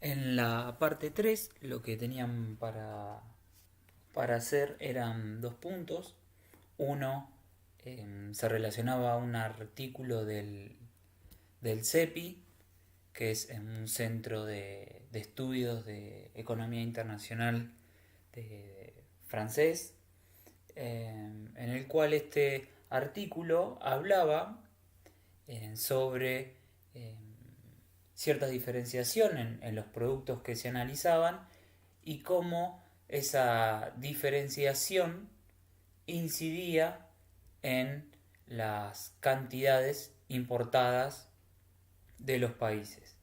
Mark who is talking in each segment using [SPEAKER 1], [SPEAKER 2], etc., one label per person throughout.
[SPEAKER 1] En la parte 3 lo que tenían para hacer eran dos puntos. Uno se relacionaba a un artículo del CEPI, que es un centro de estudios de economía internacional francés, en el cual este artículo hablaba sobre eh, cierta diferenciación en los productos que se analizaban y cómo esa diferenciación incidía en las cantidades importadas de los países,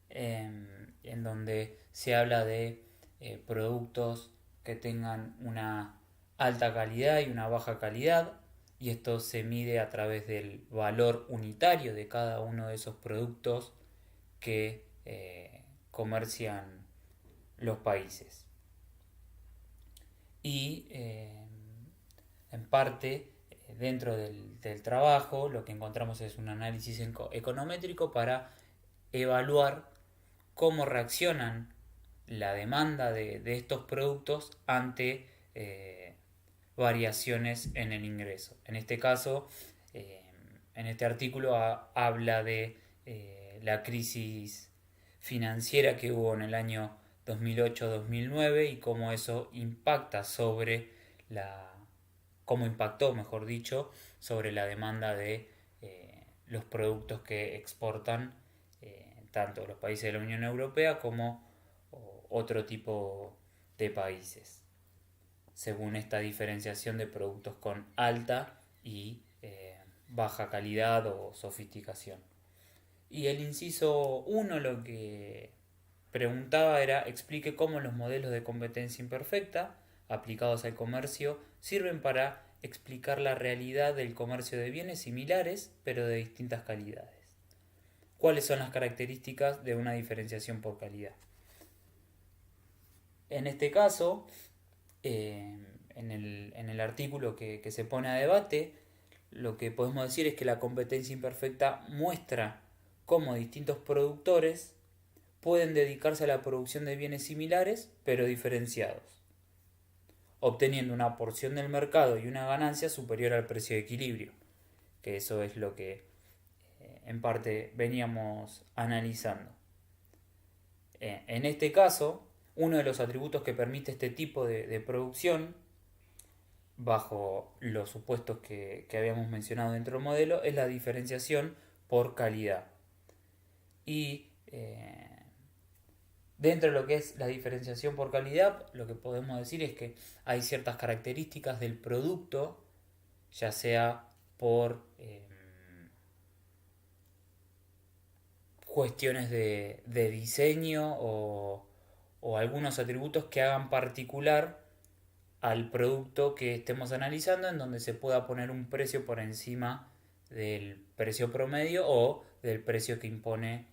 [SPEAKER 1] en donde se habla de productos que tengan una alta calidad y una baja calidad, y esto se mide a través del valor unitario de cada uno de esos productos que comercian los países. Y en parte, dentro del trabajo, lo que encontramos es un análisis econométrico para evaluar cómo reaccionan la demanda de estos productos ante variaciones en el ingreso. En este caso, eh, en este artículo habla de la crisis financiera que hubo en el año 2008-2009 y cómo eso impacta sobre la cómo impactó, mejor dicho, sobre la demanda de los productos que exportan tanto los países de la Unión Europea como otro tipo de países, según esta diferenciación de productos con alta y baja calidad o sofisticación. Y el inciso uno lo que preguntaba era: explique cómo los modelos de competencia imperfecta aplicados al comercio sirven para explicar la realidad del comercio de bienes similares pero de distintas calidades. ¿Cuáles son las características de una diferenciación por calidad? En este caso, en el artículo que se pone a debate, lo que podemos decir es que la competencia imperfecta muestra cómo distintos productores pueden dedicarse a la producción de bienes similares pero diferenciados, obteniendo una porción del mercado y una ganancia superior al precio de equilibrio, que eso es lo que en parte veníamos analizando. En este caso, uno de los atributos que permite este tipo de producción, bajo los supuestos que habíamos mencionado dentro del modelo, es la diferenciación por calidad. Y dentro de lo que es la diferenciación por calidad, lo que podemos decir es que hay ciertas características del producto, ya sea por cuestiones de diseño o algunos atributos que hagan particular al producto que estemos analizando, en donde se pueda poner un precio por encima del precio promedio o del precio que impone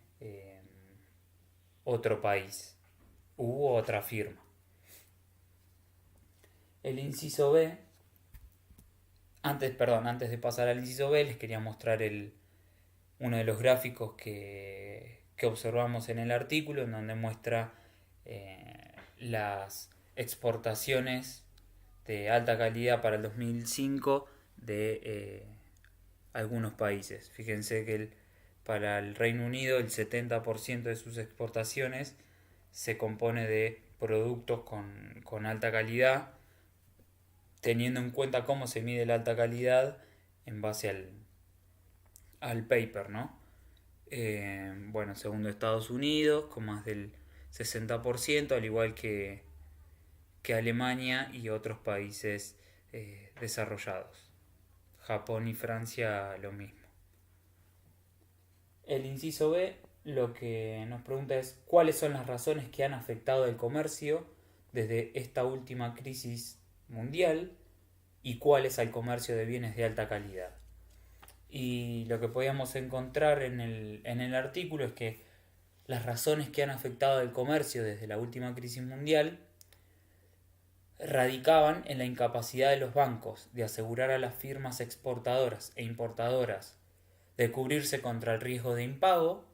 [SPEAKER 1] otro país u otra firma. El inciso B, antes de pasar al inciso B, les quería mostrar uno de los gráficos que observamos en el artículo, en donde muestra las exportaciones de alta calidad para el 2005 de algunos países. Fíjense que para el Reino Unido el 70% de sus exportaciones se compone de productos con alta calidad, teniendo en cuenta cómo se mide la alta calidad en base al paper, ¿no? Bueno, segundo Estados Unidos, con más del 60%, al igual que Alemania y otros países desarrollados. Japón y Francia lo mismo. El inciso B lo que nos pregunta es cuáles son las razones que han afectado el comercio desde esta última crisis mundial y cuáles al comercio de bienes de alta calidad. Y lo que podíamos encontrar en el artículo es que las razones que han afectado el comercio desde la última crisis mundial radicaban en la incapacidad de los bancos de asegurar a las firmas exportadoras e importadoras de cubrirse contra el riesgo de impago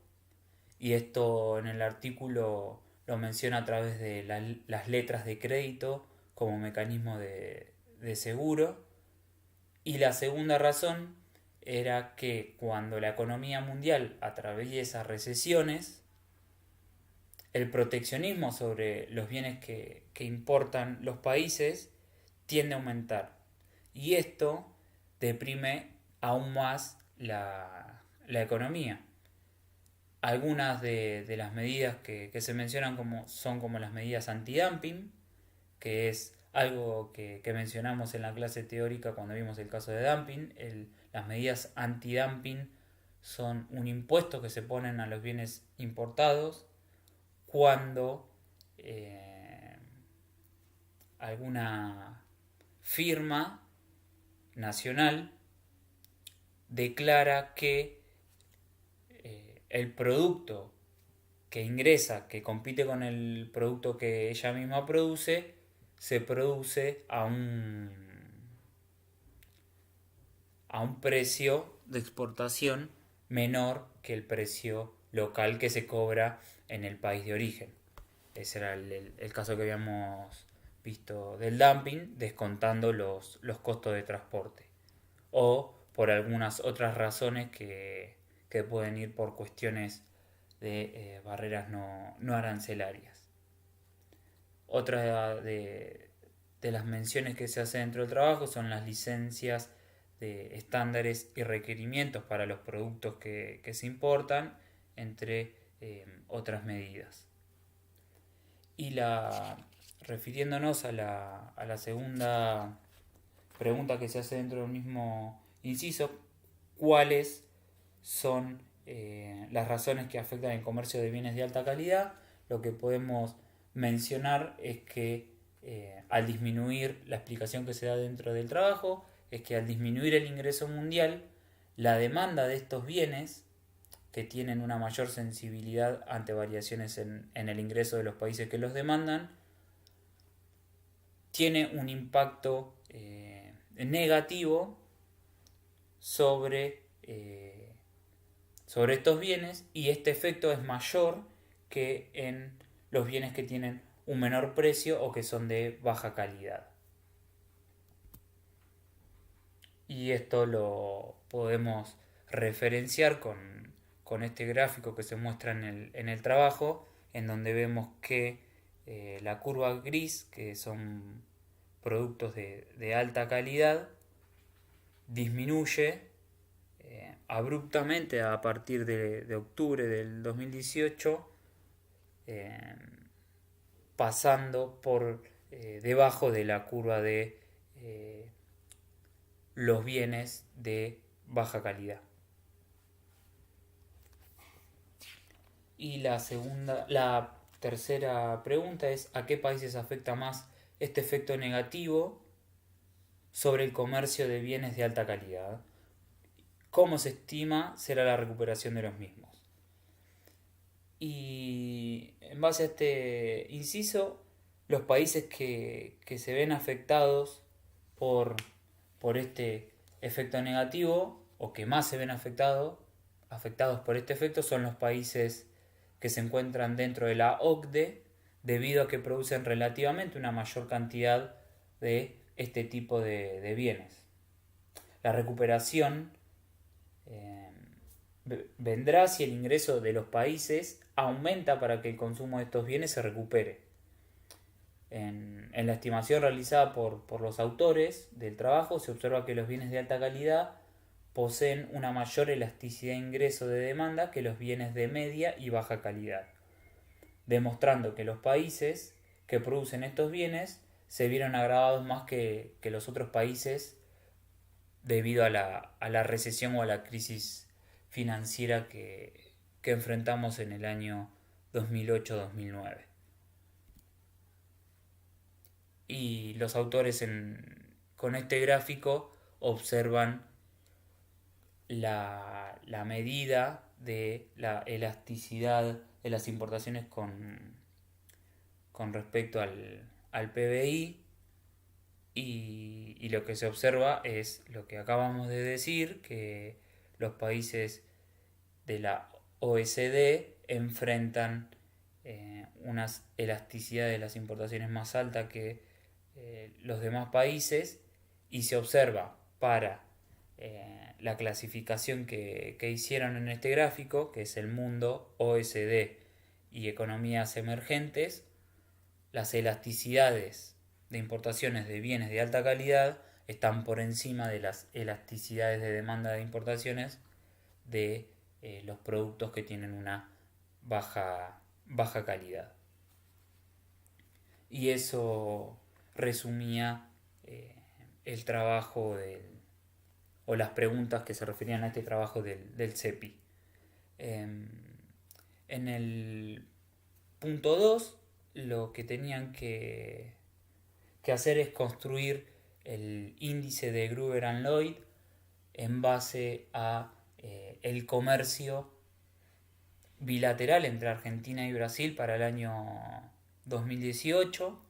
[SPEAKER 1] y esto en el artículo lo menciona a través de las letras de crédito como mecanismo de seguro. Y la segunda razón era que cuando la economía mundial atraviesa recesiones, el proteccionismo sobre los bienes que importan los países tiende a aumentar. Y esto deprime aún más la economía. Algunas de las medidas que se mencionan son como las medidas antidumping, que es algo que mencionamos en la clase teórica cuando vimos el caso de dumping. Las medidas antidumping son un impuesto que se ponen a los bienes importados cuando alguna firma nacional declara que el producto que ingresa, que compite con el producto que ella misma produce, se produce a un precio de exportación menor que el precio local que se cobra en el país de origen. Ese era el caso que habíamos visto del dumping, descontando los costos de transporte. O por algunas otras razones que pueden ir por cuestiones de barreras no arancelarias. Otra de las menciones que se hace dentro del trabajo son las licencias de estándares y requerimientos para los productos que se importan, entre otras medidas. Y refiriéndonos a la segunda pregunta que se hace dentro del mismo inciso, ¿cuáles son las razones que afectan el comercio de bienes de alta calidad? Lo que podemos mencionar es que al disminuir la explicación que se da dentro del trabajo, es que al disminuir el ingreso mundial, la demanda de estos bienes, que tienen una mayor sensibilidad ante variaciones en el ingreso de los países que los demandan, tiene un impacto negativo sobre estos bienes, y este efecto es mayor que en los bienes que tienen un menor precio o que son de baja calidad. Y esto lo podemos referenciar con este gráfico que se muestra en el trabajo, en donde vemos que la curva gris, que son productos de alta calidad, disminuye abruptamente a partir de octubre del 2018, pasando por debajo de la curva de los bienes de baja calidad. Y la tercera pregunta es: ¿a qué países afecta más este efecto negativo sobre el comercio de bienes de alta calidad? ¿Cómo se estima será la recuperación de los mismos? Y en base a este inciso, los países que se ven afectados por este efecto negativo, o que más se ven afectados por este efecto, son los países que se encuentran dentro de la OCDE, debido a que producen relativamente una mayor cantidad de este tipo de bienes. La recuperación vendrá si el ingreso de los países aumenta para que el consumo de estos bienes se recupere. En la estimación realizada por los autores del trabajo, se observa que los bienes de alta calidad poseen una mayor elasticidad de ingreso de demanda que los bienes de media y baja calidad, demostrando que los países que producen estos bienes se vieron agravados más que los otros países debido a la recesión o a la crisis financiera que enfrentamos en el año 2008-2009. Y los autores con este gráfico observan la medida de la elasticidad de las importaciones con respecto al PBI, y lo que se observa es lo que acabamos de decir, que los países de la OECD enfrentan una elasticidad de las importaciones más alta que los demás países, y se observa para la clasificación que hicieron en este gráfico, que es el mundo, OSD y economías emergentes, las elasticidades de importaciones de bienes de alta calidad están por encima de las elasticidades de demanda de importaciones de los productos que tienen una baja calidad. Y eso resumía el trabajo o las preguntas que se referían a este trabajo del CEPI. En el punto 2, lo que tenían que hacer es construir el índice de Gruber and Lloyd en base a el comercio bilateral entre Argentina y Brasil para el año 2018,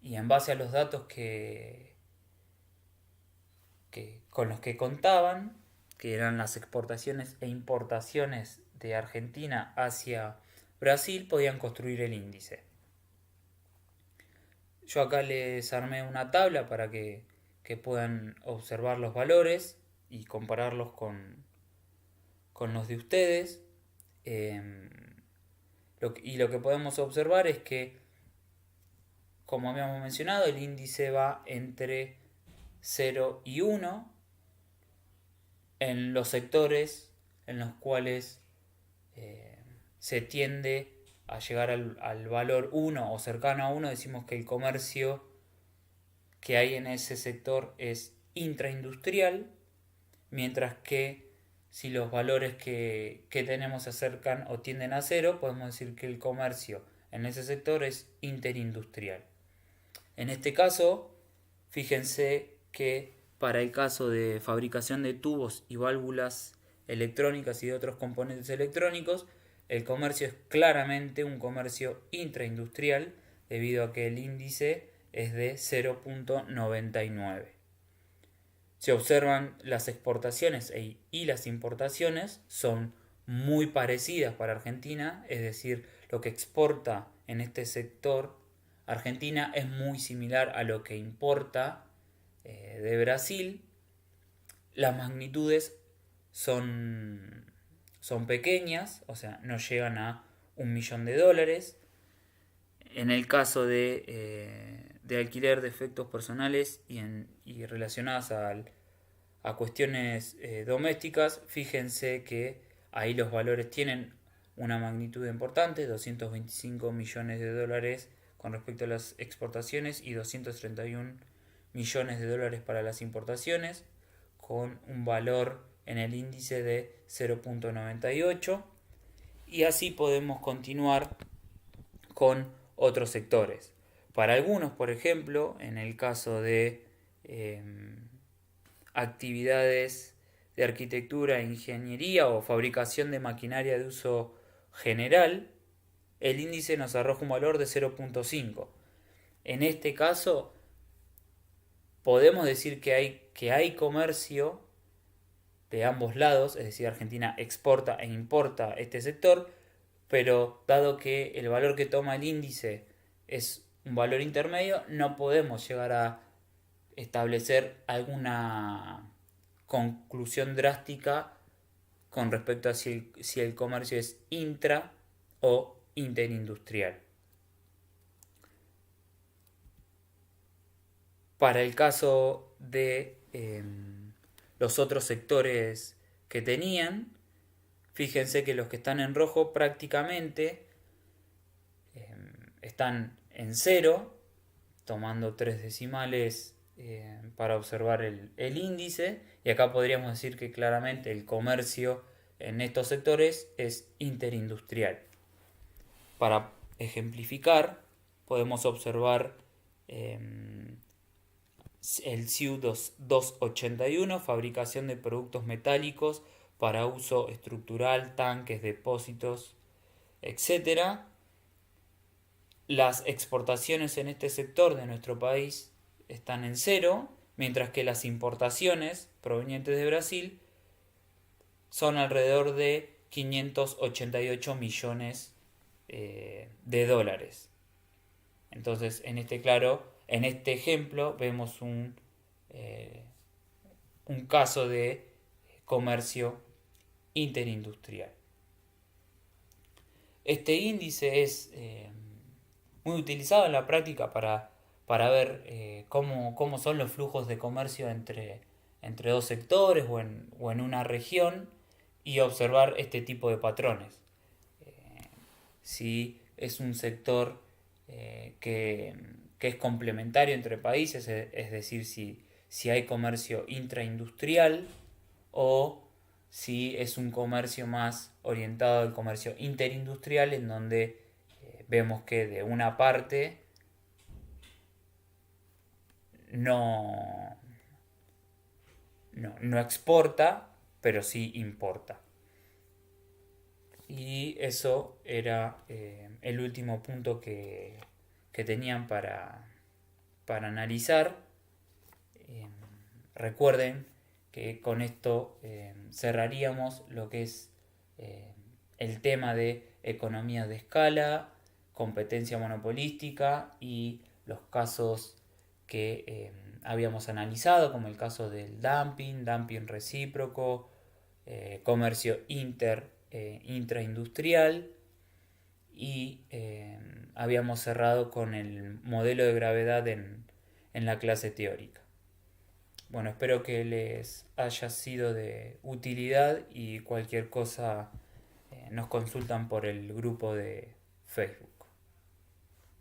[SPEAKER 1] y en base a los datos con los que contaban, que eran las exportaciones e importaciones de Argentina hacia Brasil, podían construir el índice. Yo acá les armé una tabla para que puedan observar los valores y compararlos con los de ustedes. Lo que podemos observar es que, como habíamos mencionado, el índice va entre 0 y 1 en los sectores en los cuales se tiende a llegar al valor 1 o cercano a 1. Decimos que el comercio que hay en ese sector es intraindustrial, mientras que si los valores que tenemos se acercan o tienden a 0, podemos decir que el comercio en ese sector es interindustrial. En este caso, fíjense que para el caso de fabricación de tubos y válvulas electrónicas y de otros componentes electrónicos, el comercio es claramente un comercio intraindustrial, debido a que el índice es de 0.99. Se observan las exportaciones y las importaciones son muy parecidas para Argentina, es decir, lo que exporta en este sector Argentina es muy similar a lo que importa de Brasil. Las magnitudes son pequeñas, o sea, no llegan a $1.000.000. En el caso de alquiler de efectos personales y relacionadas a cuestiones domésticas, fíjense que ahí los valores tienen una magnitud importante, $225 millones con respecto a las exportaciones y $231 millones para las importaciones, con un valor en el índice de 0.98. Y así podemos continuar con otros sectores. Para algunos, por ejemplo, en el caso de actividades de arquitectura, ingeniería o fabricación de maquinaria de uso general, el índice nos arroja un valor de 0.5. En este caso, podemos decir que hay comercio de ambos lados, es decir, Argentina exporta e importa este sector, pero dado que el valor que toma el índice es un valor intermedio, no podemos llegar a establecer alguna conclusión drástica con respecto a si el comercio es intra o interindustrial. Para el caso de los otros sectores que tenían, fíjense que los que están en rojo prácticamente están en 0, tomando 3 decimales para observar el índice, y acá podríamos decir que claramente el comercio en estos sectores es interindustrial. Para ejemplificar, podemos observar el CIU 281, fabricación de productos metálicos para uso estructural, tanques, depósitos, etc. Las exportaciones en este sector de nuestro país están en 0, mientras que las importaciones provenientes de Brasil son alrededor de 588 millones de dólares. Entonces, en este ejemplo vemos un caso de comercio interindustrial. Este índice es muy utilizado en la práctica para ver cómo son los flujos de comercio entre dos sectores o en una región y observar este tipo de patrones. Si es un sector que es complementario entre países, es decir, si hay comercio intraindustrial o si es un comercio más orientado al comercio interindustrial, en donde vemos que de una parte no, no exporta, pero sí importa. Y eso era el último punto que tenían para analizar. Recuerden que con esto cerraríamos lo que es el tema de economía de escala, competencia monopolística y los casos que habíamos analizado, como el caso del dumping recíproco, comercio intraindustrial, y habíamos cerrado con el modelo de gravedad en la clase teórica. Bueno, espero que les haya sido de utilidad y cualquier cosa nos consultan por el grupo de Facebook.